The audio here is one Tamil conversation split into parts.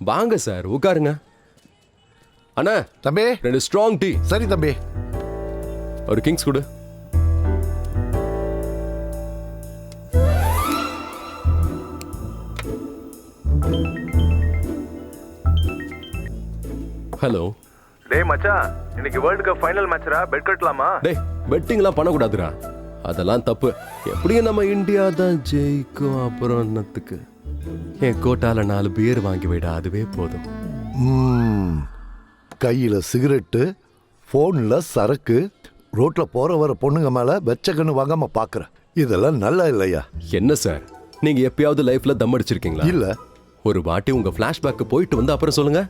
வாங்க சார், உட்காருங்க. அண்ணா தம்பி 2 ஸ்ட்ராங் டீ. சரி தம்பி. ஒரு கிங்ஸ் கொடு. ஹலோ. டேய் மச்சான், இன்னைக்கு வேர்ல்ட் கப் ஃபைனல் மேட்ச்ரா, பெட் கட்டலாமா? டேய், பெட்டிங்லாம் பண்ணக்கூடாதுடா, அதெல்லாம் தப்பு. எப்படியும் நம்ம இந்தியா தான் ஜெயிக்கும். அப்புறம் என்னத்துக்கு? என் கோட்டால 4 பியர் வாங்கி விடா, அதுவே போதும். கையில சிகரெட்டு, போன்ல சரக்கு, ரோட்ல போற வர பொண்ணுங்க மேல வெச்ச கண்ணு வாங்காம பாக்குற, இதெல்லாம் நல்லா இல்லையா? என்ன சார், நீங்க எப்பயாவது லைஃப்ல தம் அடிச்சிருக்கீங்களா? இல்ல. ஒரு வாட்டி உங்க பிளாஷ்பேக் போயிட்டு வந்து அப்புறம் சொல்லுங்க.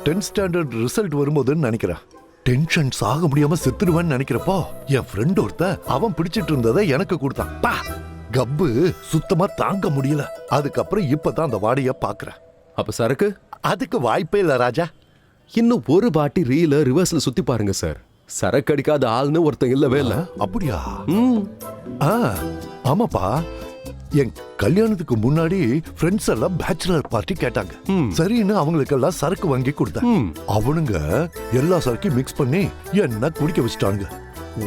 10th ஸ்டாண்டர்ட் ரிசல்ட் வரும்போதுன்னு நினைக்கிறேன். டென்ஷன் சாக முடியாம செத்துடுவேன்னு நினைக்கிறப்போ என் ஃப்ரெண்ட் ஒருத்த அவன் பிடிச்சிட்டு இருந்ததை எனக்கு கொடுத்தான். பா, கப்பு சுத்தமா தாங்க முடியல. அதுக்கப்புறம் இப்பதான் அந்த வாடைய பாக்குறேன். அப்ப சரக்கு? அதுக்கு வாய்ப்பே இல்ல ராஜா. இன்னும் ஒரு வாட்டி ரீல ரிவர்ஸ்ல சுத்தி பாருங்க சார். சரக்கு அடிக்காத ஆள்னு ஒருத்தன் இல்லவே இல்ல. அப்படியா? ஆமாப்பா, என் கல்யாணத்துக்கு முன்னாடி ஃப்ரெண்ட்ஸ் எல்லாம் பேச்சுலர் பார்ட்டி கேட்டாங்க. சரின்னு அவங்களுக்கு எல்லாம் சரக்கு வாங்கி கொடுத்தேன். அவனுங்க எல்லா சரக்கையும் மிக்ஸ் பண்ணி என்ன குடிக்க வச்சுட்டாங்க.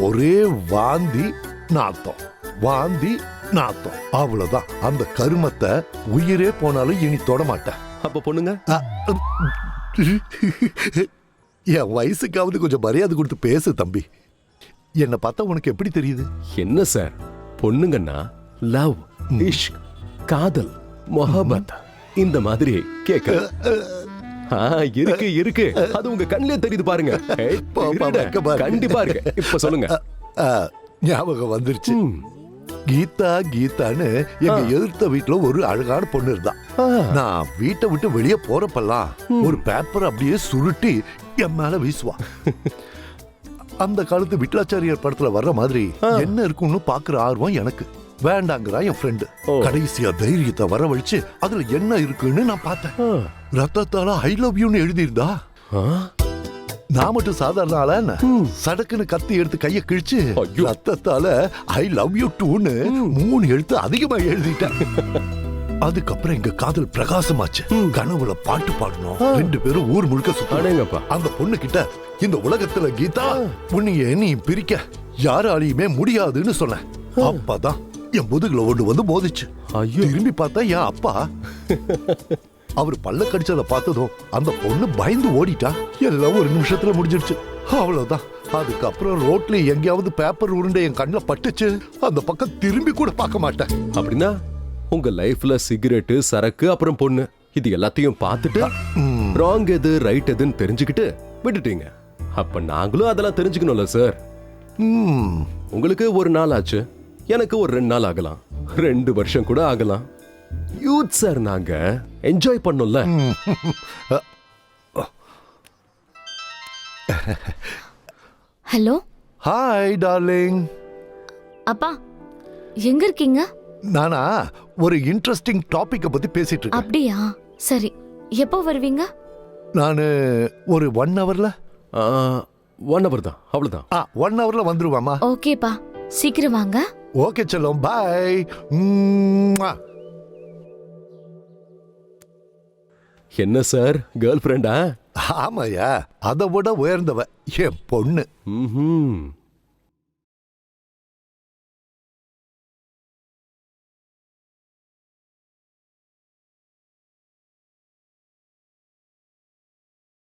ஒரே வாந்தி நாத்தம், வாந்தி நாத்தம், அவ்வளவுதான். அந்த கருமத்தை உயிரே போனாலும் இனி தொட மாட்டேன். அப்ப பொண்ணுங்க? என் வயசுக்காவது கொஞ்சம் மரியாதை கொடுத்து பேசு தம்பி. என்ன பார்த்தா உனக்கு எப்படி தெரியுது? என்ன சார், பொண்ணுங்கன்னா லவ், இஷ்க், காதல், மொஹபத் இந்த மாதிரி கேட்க இருக்கு இருக்கு. அது உங்க கண்ணிலே தெரியுது பாருங்க. கண்டிப்பா இருக்கு. இப்ப சொல்லுங்க. ஞாபகம் வந்துருச்சு. கீதா கீதான்னு எங்க எதிர்த்த வீட்டுல ஒரு அழகான பொண்ணு இருந்தா. நான் வீட்டை விட்டு வெளியே போறப்பெல்லாம் ஒரு பேப்பர் அப்படியே சுருட்டி என் மேல வீசுவா. அந்த காலத்து விட்லாச்சாரியார் படத்துல வர்ற மாதிரி என்ன இருக்குன்னு பாக்குற ஆர்வம் எனக்கு. வேண்டாங்கிறா என் ஃப்ரெண்டு. கடைசியா தைரியத்தை வரவழைச்சு அதுல என்ன இருக்குன்னு நான் பார்த்தேன். ரத்தத்தால ஐ லவ் யூன்னு எழுதியிருந்தா. நான் மட்டும் சாதாரண ஆளா என்ன? சடக்குன்னு கத்தி எடுத்து கைய கிழிச்சு ரத்தத்தால ஐ லவ் யூ டூன்னு 3 எழுத்து அதிகமா எழுதிட்டேன். அதுக்கப்புறம் எங்க காதல் பிரகாசமாச்சு. கனவுல பாட்டு பாடணும். 2 பேரும் ஊர் முழுக்க சுத்தாங்க. அந்த பொண்ணு கிட்ட இந்த உலகத்துல கீதா உன்னைய நீ பிரிக்க யாராலையுமே முடியாதுன்னு சொன்னேன். அப்பதான் என் முதுகுல ஒண்ணு வந்து மோதிச்சு. திரும்பி பார்த்தா என் அப்பா. அவர் பல்ல கடிச்சத பார்த்ததும் அந்த பொண்ணு பயந்து ஓடிட்டா. எல்லாம் ஒரு நிமிஷத்துல முடிஞ்சிருச்சு. அவ்வளவுதான். அதுக்கப்புறம் ரோட்ல எங்கேயாவது பேப்பர் உருண்டை என் கண்ணுல பட்டுச்சு, அந்த பக்கம் திரும்பி கூட பார்க்க மாட்டேன். அப்படின்னா உங்க லைஃப்ல சிகரெட்டு, சரக்கு, அப்புறம் பொண்ணு, இது எல்லாத்தையும் பார்த்துட்டு ராங் எது ரைட் எதுன்னு தெரிஞ்சுக்கிட்டு விட்டுட்டீங்க. அப்ப நாங்களும் அதெல்லாம் தெரிஞ்சுக்கணும்ல சார். உங்களுக்கு ஒரு நாள் ஆச்சு, எனக்கு ஒரு 2 நாள் ஆகலாம், 2 வருஷம் கூட ஆகலாம். யூத் சார், நாங்க என்ஜாய் பண்ணோம்ல. ஹலோ. Hi darling. அப்பா எங்க இருக்கீங்க? நானா ஒரு இன்ட்ரெஸ்டிங் டாபிக்க பத்தி பேசிட்டு இருக்கேன். அப்படியா? சரி, எப்போ வருவீங்க? நானு ஒரு 1 ஹவர்ல. 1 ஹவர் தான், அவ்வளவுதான். 1 ஹவர்ல வந்துருவாமா? ஓகேப்பா, சீக்கிரம் வாங்க. ஓகே செல்லம், பாய். என்ன சார், கேர்ள் ஃப்ரெண்டா? ஆமாயா, அதை விட உயர்ந்தவ என் பொண்ணு.